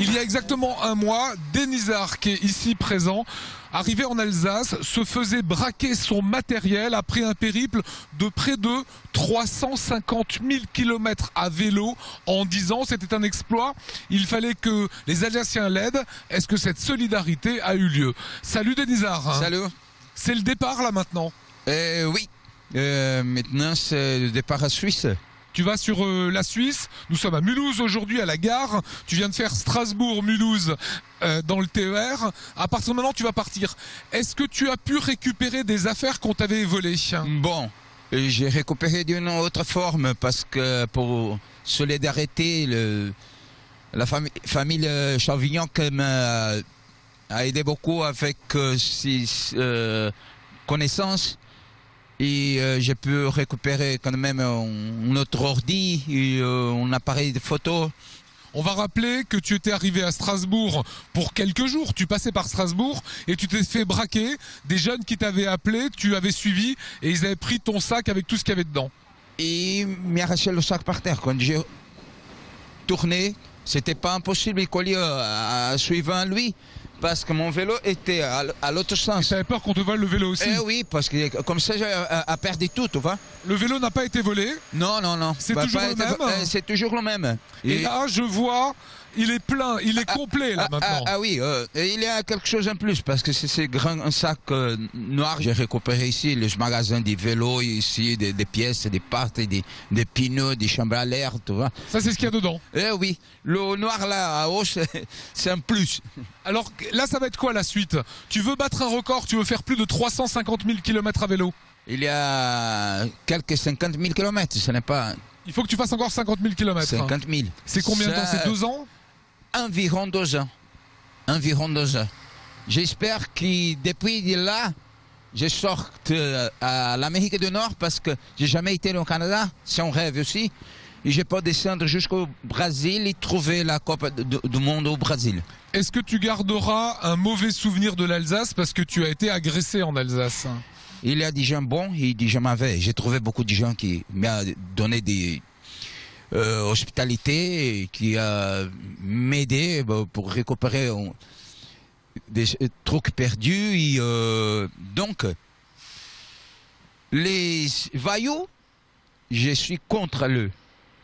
Il y a exactement un mois, Denisard, qui est ici présent, arrivé en Alsace, se faisait braquer son matériel après un périple de près de 350 000 km à vélo en 10 ans. C'était un exploit. Il fallait que les Alsaciens l'aident. Est-ce que cette solidarité a eu lieu? Salut Denisard. Salut. C'est le départ là maintenant? Oui. Maintenant c'est le départ à Suisse. Tu vas sur la Suisse. Nous sommes à Mulhouse aujourd'hui à la gare. Tu viens de faire Strasbourg-Mulhouse dans le TER. À partir de maintenant, tu vas partir. Est-ce que tu as pu récupérer des affaires qu'on t'avait volées? Bon, j'ai récupéré d'une autre forme parce que pour solidarité, la famille Chavignan m'a aidé beaucoup avec ses connaissances. Et j'ai pu récupérer quand même notre ordi et un appareil de photo. On va rappeler que tu étais arrivé à Strasbourg pour quelques jours. Tu passais par Strasbourg et tu t'es fait braquer. Des jeunes qui t'avaient appelé, tu avais suivi et ils avaient pris ton sac avec tout ce qu'il y avait dedans. Et ils m'arrachaient le sac par terre. Quand j'ai tourné, c'était pas impossible à suivre lui. Parce que mon vélo était à l'autre sens. Tu avais peur qu'on te vole le vélo aussi? Oui, parce que comme ça, j'ai perdu tout, tu vois. Le vélo n'a pas été volé? Non, non, non. C'est toujours le même? C'est toujours le même. Et là, je vois, il est plein, il est complet là maintenant. Oui, il y a quelque chose en plus, parce que c'est ces grands sacs noirs. J'ai récupéré ici le magasin des vélos, ici, des pièces, des parts, des pneus, des chambres à l'air, tu vois. Ça, c'est ce qu'il y a dedans? Oui, le noir là, à haut, c'est un plus. Alors là, ça va être quoi la suite? Tu veux battre un record, tu veux faire plus de 350 000 km à vélo? Il y a quelques 50 000 km, ce n'est pas... Il faut que tu fasses encore 50 000 km. 50 000. C'est combien de temps? C'est 2 ans? Environ 2 ans. Environ 2 ans. J'espère que depuis là, je sorte à l'Amérique du Nord parce que j'ai jamais été au Canada, c'est un rêve aussi. Et je peux descendre jusqu'au Brésil et trouver la Coupe du Monde au Brésil. Est-ce que tu garderas un mauvais souvenir de l'Alsace parce que tu as été agressé en Alsace? Il y a des gens bons et des gens mauvais. J'ai trouvé beaucoup de gens qui m'ont donné des hospitalités et qui m'aidaient pour récupérer des trucs perdus. Et, donc, les voyous, je suis contre eux.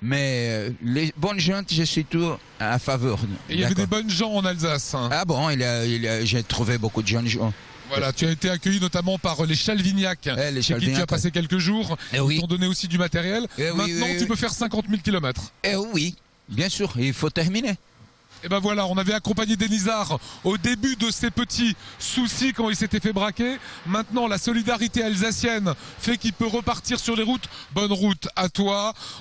Mais les bonnes gens, je suis tout à faveur. Et il y avait des bonnes gens en Alsace. Ah bon, j'ai trouvé beaucoup de jeunes gens. Voilà, tu as été accueilli notamment par les Chalvignac, chez qui tu as passé quelques jours. Ils t'ont donné aussi du matériel. Maintenant, tu peux faire 50 000 km. Oui, bien sûr, il faut terminer. Et ben voilà, on avait accompagné Denisard au début de ses petits soucis quand il s'était fait braquer. Maintenant, la solidarité alsacienne fait qu'il peut repartir sur les routes. Bonne route à toi.